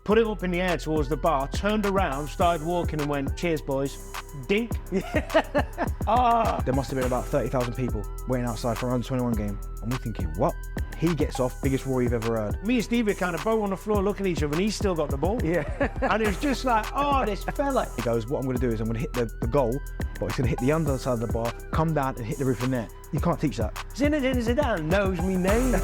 put it up in the air towards the bar, turned around, started walking and went, cheers, boys. Dink. There must have been about 30,000 people waiting outside for an under-21 game. And we're thinking, what? He gets off, biggest roar you've ever heard. Me and Steve are kind of both on the floor looking at each other and he's still got the ball. Yeah. And it was just like, oh, this fella. He goes, what I'm going to do is I'm going to hit the goal, but it's going to hit the underside of the bar, come down and hit the roof of the net. You can't teach that. Zinedine Zidane knows me name.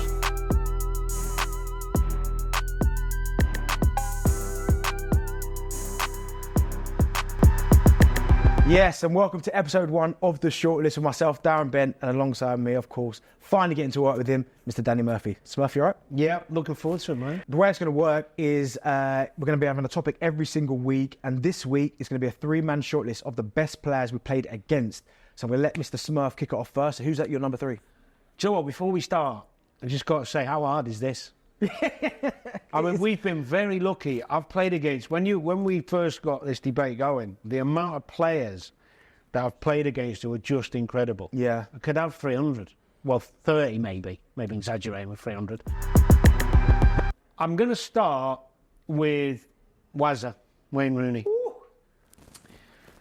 Yes, and welcome to episode 1 of the Shortlist with myself, Darren Bent, and alongside me, of course, finally getting to work with him, Mr. Danny Murphy. Smurf, you all right? Yeah, looking forward to it, man. The way it's going to work is we're going to be having a topic every single week, and this week it's going to be a 3-man shortlist of the best players we played against. So I'm going to let Mr. Smurf kick it off first. So who's at your number 3? Do you know what, before we start, I just got to say, how hard is this? I mean, we've been very lucky. I've played against, when we first got this debate going, the amount of players that I've played against who are just incredible. Yeah. I could have 300. Well, 30 maybe exaggerating with 300. I'm going to start with Wayne Rooney.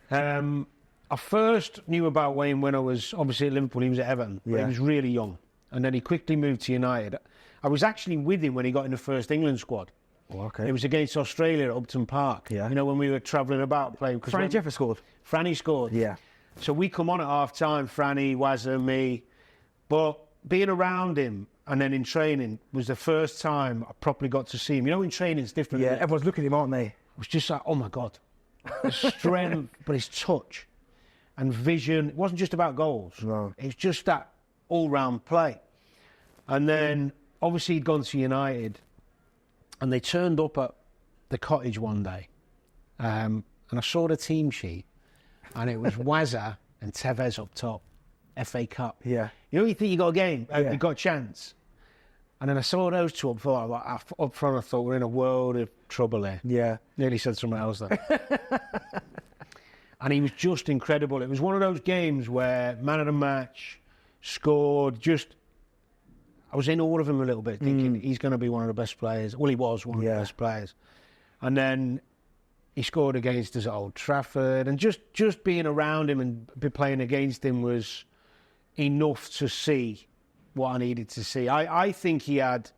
I first knew about Wayne when I was obviously at Liverpool. He was at Everton, but he was really young. And then he quickly moved to United. I was actually with him when he got in the first England squad. Oh, okay. It was against Australia at Upton Park. Yeah. You know, when we were travelling about playing. Franny Jeffers scored. Franny scored. Yeah. So we come on at half-time, Franny, Wazza, me. But being around him and then in training was the first time I properly got to see him. You know, in training it's different. Yeah, everyone's looking at him, aren't they? It was just like, oh my God. His strength, but his touch and vision. It wasn't just about goals. No. It was just that all-round play. And then, obviously, he'd gone to United, and they turned up at the cottage one day, and I saw the team sheet, and it was Wazza and Tevez up top, FA Cup. Yeah. You know, you think you got a game, Yeah. you got a chance. And then I saw those two up front, up front, I thought, we're in a world of trouble here. Yeah. Nearly said something else there. And he was just incredible. It was one of those games where man of the match, scored, I was in awe of him a little bit, thinking he's going to be one of the best players. Well, he was one of the best players. And then he scored against us at Old Trafford. And just being around him and be playing against him was enough to see what I needed to see. I think he had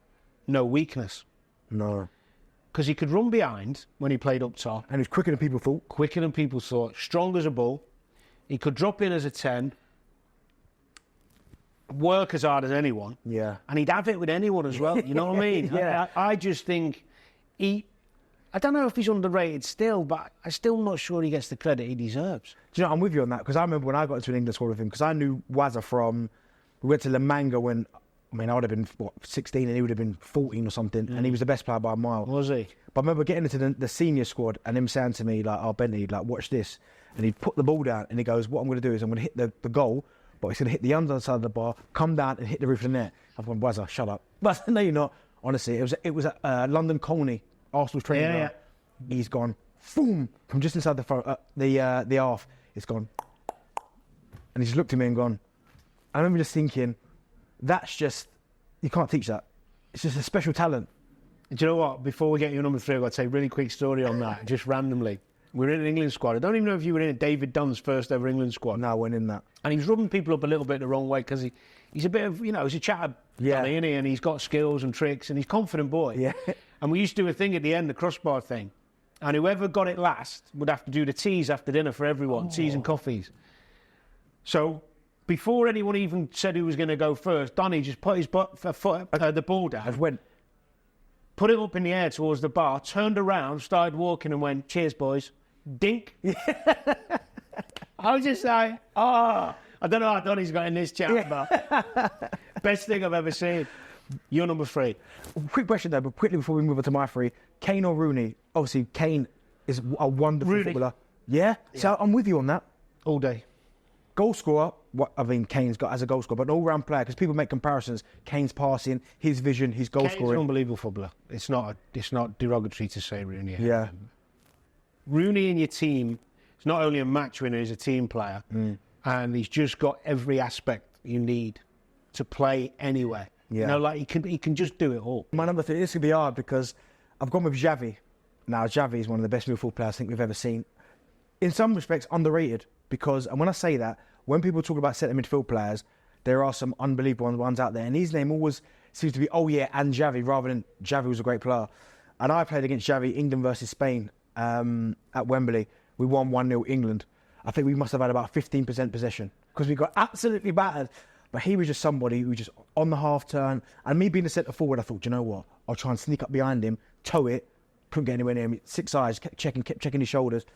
no weakness. No. Because he could run behind when he played up top. And he was quicker than people thought. Quicker than people thought. Strong as a bull. He could drop in as a 10. Work as hard as anyone. Yeah. And he'd have it with anyone as well. You know what I mean? Yeah. I just think I don't know if he's underrated still, but I'm still not sure he gets the credit he deserves. Do you know, I'm with you on that, because I remember when I got into an England squad with him, because I knew Wazza from, we went to La Manga when, I mean, I would have been, 16 and he would have been 14 or something, and he was the best player by a mile. Was he? But I remember getting into the senior squad and him saying to me, like, oh, Benty, like, watch this. And he'd put the ball down and he goes, what I'm going to do is I'm going to hit the goal, but it's going to hit the underside of the bar, come down and hit the roof of the net. I've gone, Wazza, shut up. But no, you're not. Honestly, it was at London Colney, Arsenal's training ground. He's gone, boom, from just inside the half. It's gone. And he just looked at me and gone, I remember just thinking, that's just, you can't teach that. It's just a special talent. Do you know what? Before we get your number 3, I've got to tell you a really quick story on that, just randomly. We were in an England squad. I don't even know if you were in David Dunn's first ever England squad. No, I wasn't in that. And he was rubbing people up a little bit the wrong way because he's a bit of, you know, he's a chat, isn't he? And he's got skills and tricks and he's a confident boy. Yeah. And we used to do a thing at the end, the crossbar thing. And whoever got it last would have to do the teas after dinner for everyone, teas and coffees. So before anyone even said who was going to go first, Donny just put his the ball down. I went, put it up in the air towards the bar, turned around, started walking and went, cheers, boys. Dink. I was just like, I don't know how Donny's got in this chat, but best thing I've ever seen. You're number 3. Quick question though, but quickly before we move on to my 3, Kane or Rooney? Obviously, Kane is a wonderful footballer. Yeah? So I'm with you on that. All day. Goal scorer, Kane's got as a goal scorer, but an all-round player, because people make comparisons. Kane's passing, his vision, his goal scoring. Kane's an unbelievable footballer. It's not derogatory to say Rooney. Yeah. Rooney in your team is not only a match winner, he's a team player. And he's just got every aspect you need to play anywhere. Yeah. You know, like he can just do it all. My number 3, this could be hard because I've gone with Xavi. Now, Xavi is one of the best midfield players I think we've ever seen. In some respects, underrated. Because, and when I say that, when people talk about centre midfield players, there are some unbelievable ones out there. And his name always seems to be, oh yeah, and Xavi, rather than Xavi was a great player. And I played against Xavi, England versus Spain, at Wembley. We won 1-0 England. I think we must have had about 15% possession because we got absolutely battered. But he was just somebody who was just on the half turn. And me being the centre forward, I thought, you know what? I'll try and sneak up behind him, toe it, couldn't get anywhere near him. 6 eyes, kept checking his shoulders.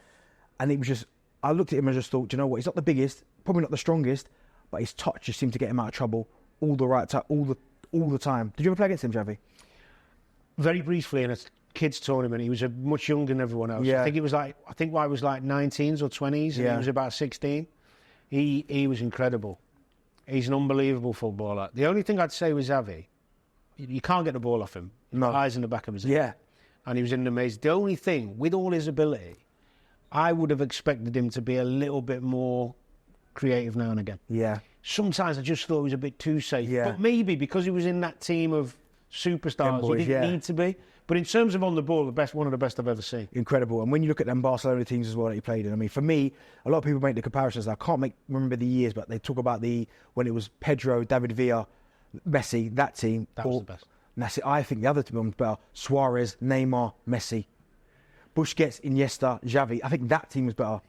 And it was just, I looked at him and just thought, you know what? He's not the biggest, probably not the strongest, but his touch just seemed to get him out of trouble all the right time, all the time. Did you ever play against him, Xavi? Very briefly in a kids tournament. He was much younger than everyone else. Yeah. I think I was like 19s or 20s, and he was about 16. He was incredible. He's an unbelievable footballer. The only thing I'd say with Xavi, you can't get the ball off him. No. Eyes in the back of his head. Yeah. And he was in the maze. The only thing, with all his ability, I would have expected him to be a little bit more creative now and again. Yeah. Sometimes I just thought he was a bit too safe. Yeah. But maybe because he was in that team of superstars, he didn't need to be. But in terms of on the ball, one of the best I've ever seen. Incredible. And when you look at them Barcelona teams as well that he played in, I mean, for me, a lot of people make the comparisons. I can't remember the years, but they talk about when it was Pedro, David Villa, Messi, that team. That was the best. That's it. I think the other team was better. Suarez, Neymar, Messi. Busquets, Iniesta, Xavi. I think that team was better.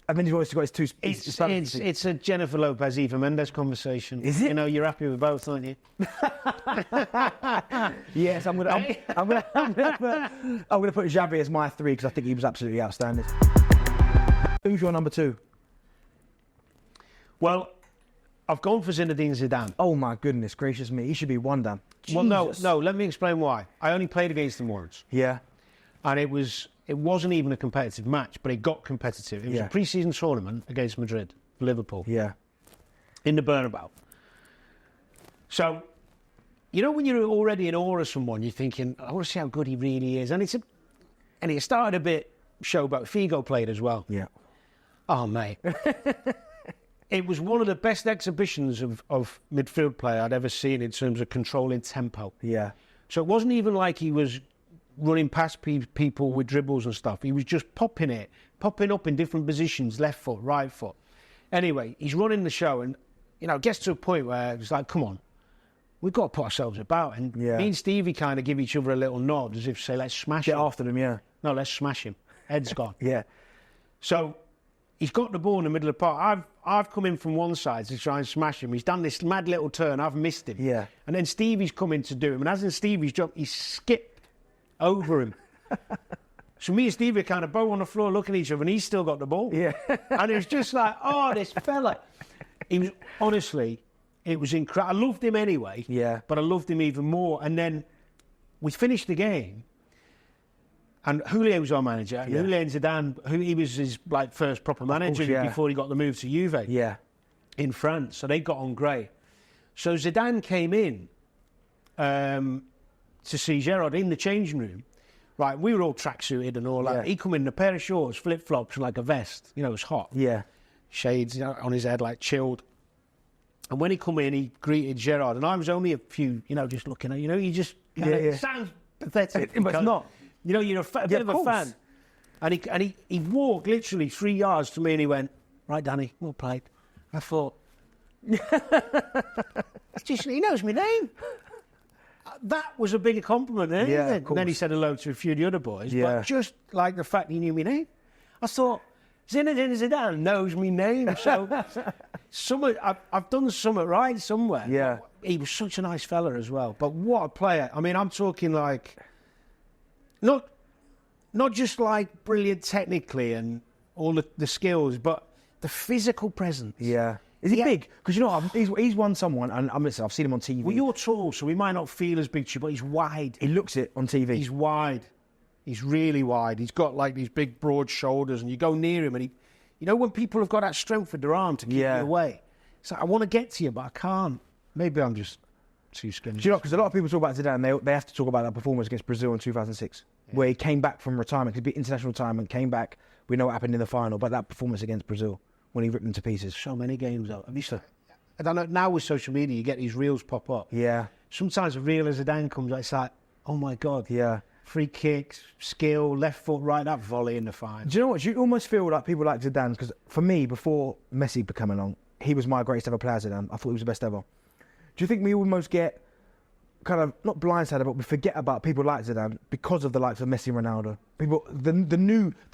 And then he's always got his two... It's a Jennifer Lopez, Eva Mendes conversation. Is it? You know, you're happy with both, aren't you? Yes, I'm gonna put Xavi as my 3 because I think he was absolutely outstanding. Who's your number 2? Well, I've gone for Zinedine Zidane. Oh my goodness gracious me, he should be one down. Well, no. Let me explain why. I only played against him once. Yeah. And it wasn't even a competitive match, but it got competitive. It was a pre-season tournament against Madrid, Liverpool. Yeah. In the Bernabeu. So, you know when you're already in awe of someone, you're thinking, I want to see how good he really is. And it started a bit showboat. Figo played as well. Yeah. Oh, mate. It was one of the best exhibitions of midfield play I'd ever seen in terms of controlling tempo. Yeah. So it wasn't even like he was running past people with dribbles and stuff. He was just popping up in different positions, left foot, right foot. Anyway, he's running the show and, you know, it gets to a point where it's like, come on, we've got to put ourselves about. And me and Stevie kind of give each other a little nod as if to say, let's smash him. Get after them, yeah. No, let's smash him. Head's gone. Yeah. So he's got the ball in the middle of the park. I've come in from one side to try and smash him. He's done this mad little turn. I've missed him. Yeah. And then Stevie's come in to do him. And as in Stevie's job, he skipped over him. So me and Stevie are kind of both on the floor looking at each other, and he's still got the ball. Yeah. And it was just like, oh, this fella. He was, honestly, it was incredible. I loved him anyway. Yeah. But I loved him even more. And then we finished the game, and Julio was our manager. And Zinedine Zidane, he was his first proper manager before he got the move to Juve. Yeah. In France. So they got on great. So Zidane came in to see Gerrard in the changing room. Right, we were all tracksuited and all that. Yeah. He come in a pair of shorts, flip-flops, like a vest. You know, it was hot. Yeah. Shades on his head, like chilled. And when he come in, he greeted Gerrard. And I was only a few, just looking at, he just... It sounds pathetic. But it's not. You're a bit of a fan. And he walked literally 3 yards to me and he went, right, Danny, well played. I thought... he knows my name. That was a bigger compliment, eh? Yeah, And then he said hello to a few of the other boys. Yeah. But just like the fact he knew my name, I thought, Zinedine Zidane knows my name. So I've done something right somewhere. Yeah. He was such a nice fella as well. But what a player. I mean, I'm talking like, not just like brilliant technically and all the skills, but the physical presence. Yeah. Is he big? Because he's won someone, and I've seen him on TV. Well, you're tall, so he might not feel as big to you, but he's wide. He looks it on TV. He's wide. He's really wide. He's got like these big, broad shoulders, and you go near him, and when people have got that strength with their arm to keep you away, it's like, I want to get to you, but I can't. Maybe I'm just too skinny. Do you know? Because a lot of people talk about Zidane, they have to talk about that performance against Brazil in 2006, where he came back from retirement. It could be international retirement, came back. We know what happened in the final, but that performance against Brazil, when he ripped them to pieces. So many games out. I don't know, now with social media, you get these reels pop up. Yeah. Sometimes a reel as Zidane comes out, it's like, oh my God. Yeah. free kicks, skill, left foot, right, that volley in the final. Do you know what? Do you almost feel like people like Zidane? Because for me, before Messi became along, he was my greatest ever player, Zidane. I thought he was the best ever. Do you think we almost get kind of, not blindsided, but we forget about people like Zidane because of the likes of Messi and Ronaldo? People, the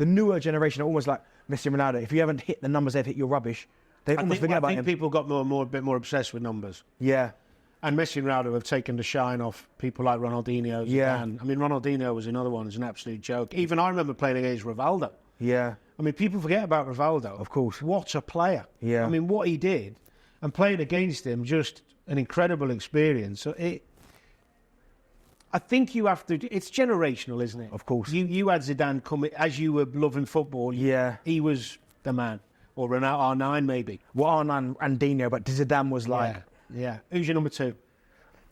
newer generation are almost like Messi and Ronaldo. If you haven't hit the numbers they've hit, you're rubbish. They almost forget about him. I think people got a bit more obsessed with numbers. Yeah. And Messi and Ronaldo have taken the shine off people like Ronaldinho. Yeah. Zidane. I mean, Ronaldinho was another one. It's an absolute joke. Even I remember playing against Rivaldo. Yeah. I mean, people forget about Rivaldo. Of course. What a player. Yeah. I mean, what he did and playing against him, just an incredible experience. So I think you have to. It's generational, isn't it? Of course. You had Zidane come as you were loving football. Yeah. He was the man, or Ronaldo, R9 maybe. Well, R9 and Dino, but Zidane was like. Yeah. Who's your number 2?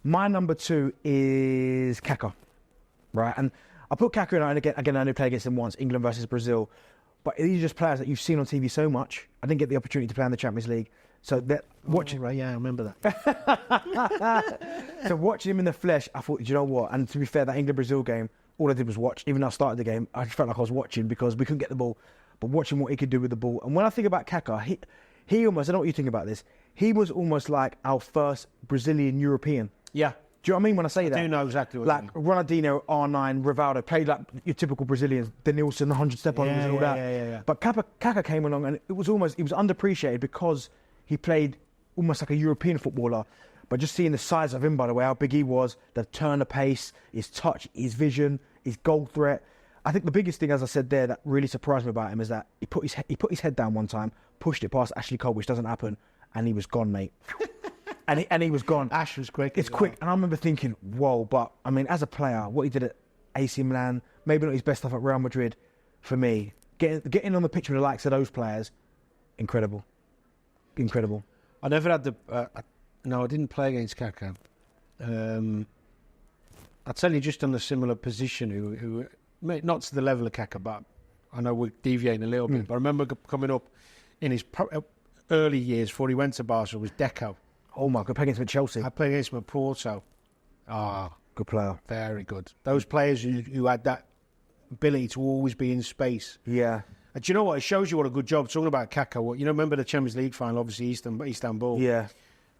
My number 2 is Kaka, right? And I put Kaka in. And again, I only played against him once, England versus Brazil. But these are just players that you've seen on TV so much. I didn't get the opportunity to play in the Champions League. So watching, right, yeah, I remember that. So watching him in the flesh, I thought, you know what? And to be fair, that England-Brazil game, all I did was watch. Even though I started the game, I just felt like I was watching because we couldn't get the ball. But watching what he could do with the ball. And when I think about Kaka, he almost, I don't know what you think about this, he was almost like our first Brazilian European. Yeah. Do you know what I mean when I say that? I do know exactly what like you mean. Ronaldinho, R9, Rivaldo, played like your typical Brazilians, Denilson, 100 step-overs and all that. Yeah. But Kaka came along and he was underappreciated because he played almost like a European footballer. But just seeing the size of him, by the way, how big he was, the turn of pace, his touch, his vision, his goal threat. I think the biggest thing, as I said there, that really surprised me about him is that he put his head down one time, pushed it past Ashley Cole, which doesn't happen, and he was gone, mate. and he was gone. Ash was quick. It's quick. And I remember thinking, whoa, but I mean, as a player, what he did at AC Milan, maybe not his best stuff at Real Madrid, for me, getting on the pitch with the likes of those players, incredible. Incredible. I never had no, I didn't play against Kaka. I'll tell you just on a similar position who not to the level of Kaka, but I know we're deviating a little bit, but I remember coming up in his early years before he went to Barcelona was Deco. Oh my God, playing against him at Chelsea. I played against him at Porto. Good player. Very good. Those players who had that ability to always be in space. Yeah. And do you know what? It shows you what a good job. Talking about Kaka, remember the Champions League final, obviously Istanbul. Yeah.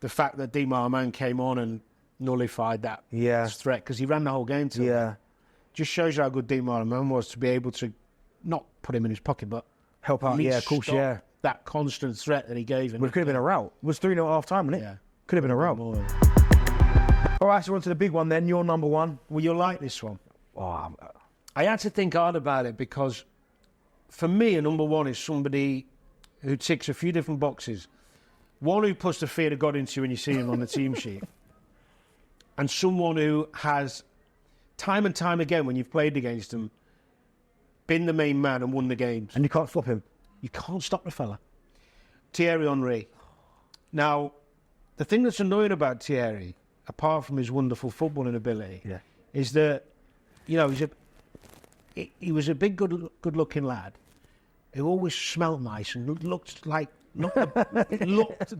The fact that Di Maria came on and nullified that threat because he ran the whole game to him. Just shows you how good Di Maria was to be able to not put him in his pocket, but help out. Yeah, of course. Yeah. That constant threat that he gave him. Well, it could have been a rout. It was 3-0 at half time, wasn't it? Yeah. Could have been a rout. All right, so on to the big one then. Your number 1. Well, you'll like this one. Oh, I had to think hard about it because for me, a number 1 is somebody who ticks a few different boxes. One who puts the fear of God into you when you see him on the team sheet. And someone who has, time and time again, when you've played against him, been the main man and won the games. And you can't stop him. You can't stop the fella. Thierry Henry. Now, the thing that's annoying about Thierry, apart from his wonderful footballing ability, is that, he was a big, good-looking lad who always smelled nice and looked like, looked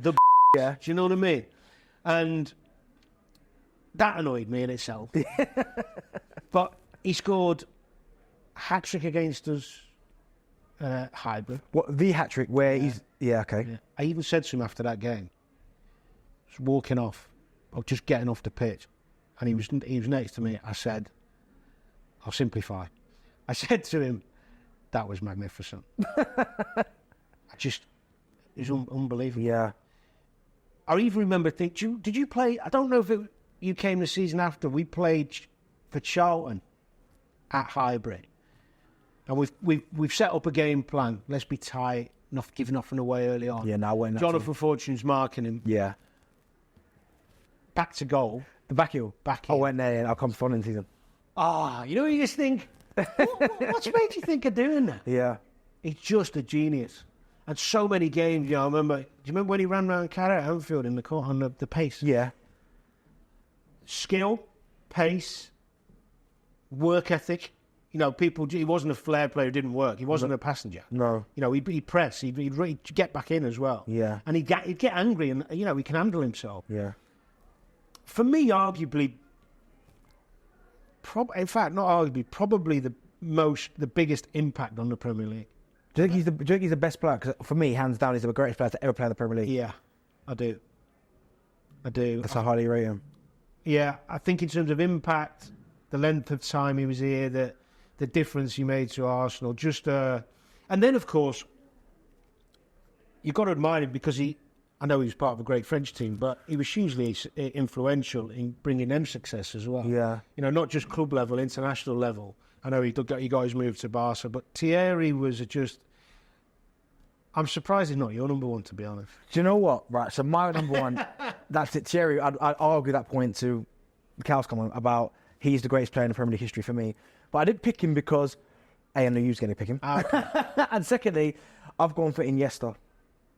the Yeah. Do you know what I mean? And that annoyed me in itself. But he scored a hat-trick against us at Highbury. What, the hat-trick where he's... Yeah, okay. Yeah. I even said to him after that game, just walking off, or just getting off the pitch, and he was next to me, I said, I'll simplify. I said to him, that was magnificent. It was unbelievable. Yeah. I even remember thinking, did you play, I don't know if you came the season after, we played for Charlton at Highbury. And we've set up a game plan. Let's be tight, not giving nothing away early on. Yeah, now we're not. Jonathan Fortune's marking him. Yeah. Back to goal. The back heel. I went there and I'll come following season. You just think, what's made you think of doing that? Yeah. He's just a genius. And so many games, I remember, do you remember when he ran around Carrot at Anfield in the court on the pace? Yeah. Skill, pace, work ethic. He wasn't a flair player who didn't work. He wasn't a passenger. No. He'd press. He'd get back in as well. Yeah. And he'd get angry and, he can handle himself. Yeah. For me, arguably, in fact, not arguably, probably the biggest impact on the Premier League. Do you think he's the best player? Because for me, hands down, he's the greatest player to ever play in the Premier League. Yeah, I do. That's how highly you rate him. Yeah, I think in terms of impact, the length of time he was here, the difference he made to Arsenal, and then of course, you've got to admire him because I know he was part of a great French team, but he was hugely influential in bringing them success as well. Yeah. You know, not just club level, international level. I know he got his move to Barca, but Thierry was just... I'm surprised he's not your number one, to be honest. Do you know what? Right, so my number one, that's it. Thierry, I'd argue that point to the cows come on about he's the greatest player in the Premier League history for me. But I did pick him because, A, I knew you was going to pick him. Okay. And secondly, I've gone for Iniesta.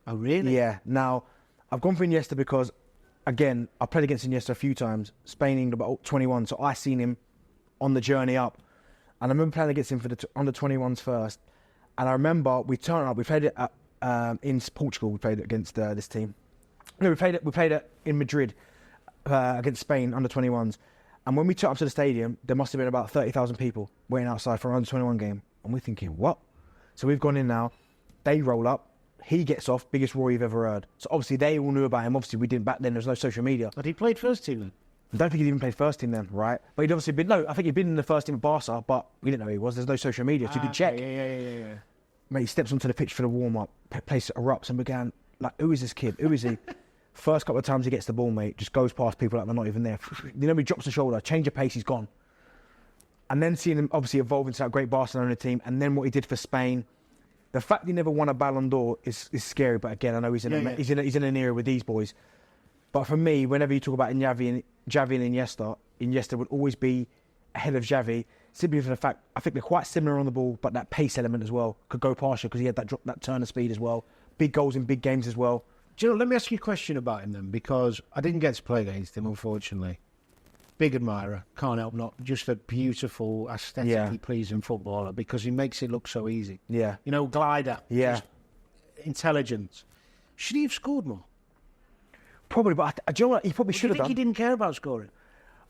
Oh, really? Yeah. Now, I've gone for Iniesta because, again, I played against Iniesta a few times, Spain, England, about 21, so I seen him on the journey up. And I remember playing against him for the under 21s first. And I remember we turned up, we played it at, in Portugal, we played it against this team. No, we played it in Madrid against Spain, under 21s. And when we turned up to the stadium, there must have been about 30,000 people waiting outside for an under 21 game. And we're thinking, what? So we've gone in now, they roll up, he gets off, biggest roar you've ever heard. So obviously they all knew about him. Obviously we didn't back then, there was no social media. But he played first team then? I don't think he'd even played first team then, right? But he'd obviously been, no, I think he'd been in the first team at Barca, but we didn't know who he was. There's no social media, so you could check. Yeah. Mate, he steps onto the pitch for the warm-up, place erupts and began, like, who is this kid? Who is he? First couple of times he gets the ball, mate, just goes past people like they're not even there. You know, he drops the shoulder, change of pace, he's gone. And then seeing him obviously evolve into that great Barcelona team, and then what he did for Spain. The fact he never won a Ballon d'Or is scary, but again, I know he's in an era with these boys. But for me, whenever you talk about Xavi and Iniesta would always be ahead of Xavi, simply for the fact, I think they're quite similar on the ball, but that pace element as well could go past you because he had that turn of speed as well. Big goals in big games as well. Do you know, let me ask you a question about him then, because I didn't get to play against him, unfortunately. Big admirer, can't help not. Just a beautiful, aesthetically pleasing footballer because he makes it look so easy. Yeah. You know, glider. Yeah. Intelligence. Should he have scored more? Probably, but do you know what? He probably should have done. Do you think he didn't care about scoring?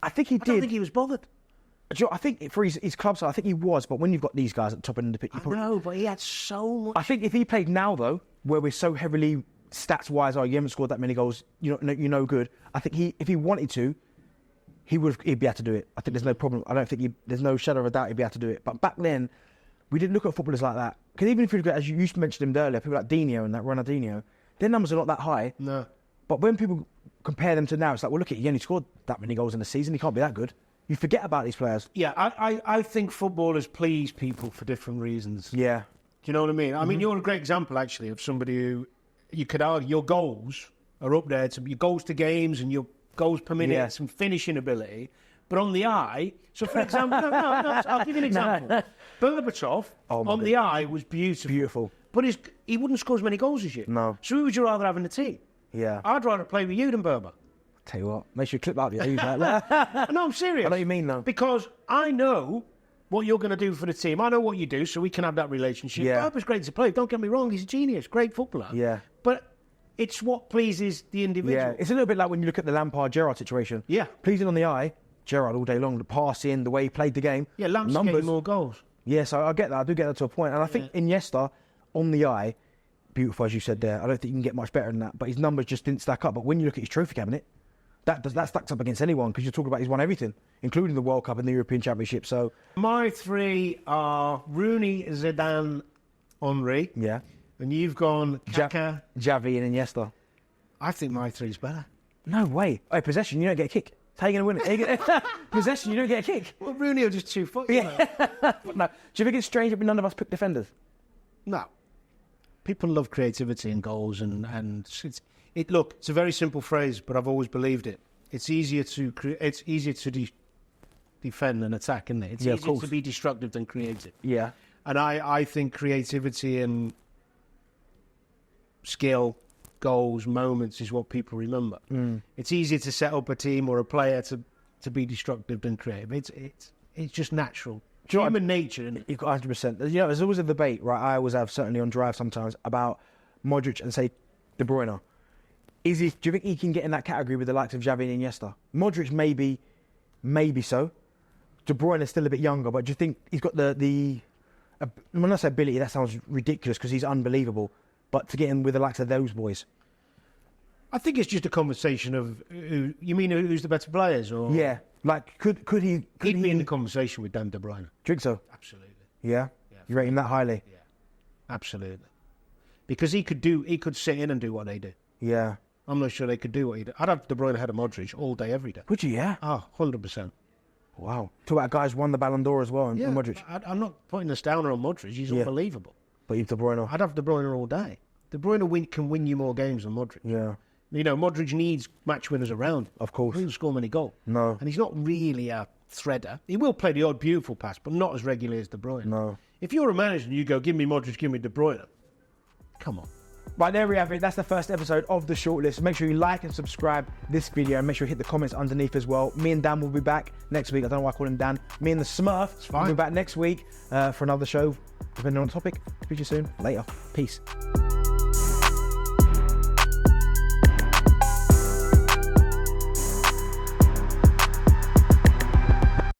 I think he did. I don't think he was bothered. Do you know, I think for his club side, I think he was, but when you've got these guys at the top end of the pitch... No, but he had so much... I think if he played now, though, where we're so heavily stats-wise, you haven't scored that many goals, you're no good. I think if he wanted to, he'd be able to do it. I think there's no problem. I don't think there's no shadow of a doubt he'd be able to do it. But back then, we didn't look at footballers like that. Because even if you look at, as you mentioned him earlier, people like Dino and that Ronaldinho, their numbers are not that high. No. But when people compare them to now, it's like, well, look at he only scored that many goals in a season. He can't be that good. You forget about these players. Yeah, I think footballers please people for different reasons. Yeah. Do you know what I mean? I mean, you're a great example, actually, of somebody who you could argue your goals are up there, your goals to games and your goals per minute, some finishing ability. But on the eye, so for example, no, I'll give you an example. Berbatov, on the eye, was beautiful. Beautiful. But he wouldn't score as many goals as you. No. So who would you rather have in the team? Yeah. I'd rather play with you than Berber. Tell you what, make sure you clip that. No, I'm serious. I know what you mean, though. Because I know what you're going to do for the team. I know what you do, so we can have that relationship. Yeah. Berber's great to play. Don't get me wrong, he's a genius, great footballer. Yeah. But it's what pleases the individual. Yeah, it's a little bit like when you look at the Lampard-Gerrard situation. Yeah. Pleasing on the eye, Gerrard all day long, the passing, the way he played the game. Yeah, Lamp's getting more goals. Yeah, so I get that. I do get that to a point. And I think Iniesta, on the eye, beautiful as you said there. I don't think you can get much better than that. But his numbers just didn't stack up. But when you look at his trophy cabinet, that stacks up against anyone because you're talking about he's won everything, including the World Cup and the European Championship. So my three are Rooney, Zidane, Henry. Yeah. And you've gone Kaka, Xavi and Iniesta. I think my three's better. No way. Oh, possession, you don't get a kick. How are you going to win it? Possession, you don't get a kick. Well, Rooney will just 2 foot. Yeah. No. Do you think it's strange that none of us pick defenders? No. People love creativity and goals, and look, it's a very simple phrase, but I've always believed it. It's easier to defend than attack, isn't it? It's easier to be destructive than creative. Yeah. And I think creativity and skill, goals, moments is what people remember. It's easier to set up a team or a player to be destructive than creative. It's just natural. Human nature, isn't it? You've got 100%. You know, there's always a debate, right? I always have, certainly on Drive sometimes, about Modric and, say, De Bruyne. Do you think he can get in that category with the likes of Xavi and Iniesta? Modric maybe so. De Bruyne is still a bit younger, but do you think he's got when I say ability, that sounds ridiculous because he's unbelievable, but to get in with the likes of those boys? I think it's just a conversation of you mean who's the better players, or Yeah, like could he he'd be in the conversation with Dan De Bruyne. Drink so? Absolutely. Yeah, you rate him that highly? Yeah, absolutely. Because he could sit in and do what they do. Yeah, I'm not sure they could do what he did. I'd have De Bruyne ahead of Modric all day, every day. would you? Yeah. Oh, 100%. Wow. Talk about guys won the Ballon d'Or as well, and Modric. I'm not putting this downer on Modric. He's unbelievable. But you've De Bruyne. I'd have De Bruyne all day. De Bruyne can win you more games than Modric. Yeah. You know, Modric needs match winners around. Of course. He doesn't score many goals. No. And he's not really a threader. He will play the odd beautiful pass, but not as regularly as De Bruyne. No. If you're a manager and you go, give me Modric, give me De Bruyne, come on. Right, there we have it. That's the first episode of The Shortlist. Make sure you like and subscribe this video, and make sure you hit the comments underneath as well. Me and Dan will be back next week. I don't know why I call him Dan. Me and the Smurf will be back next week for another show, depending on the topic. Speak to you soon. Later. Peace.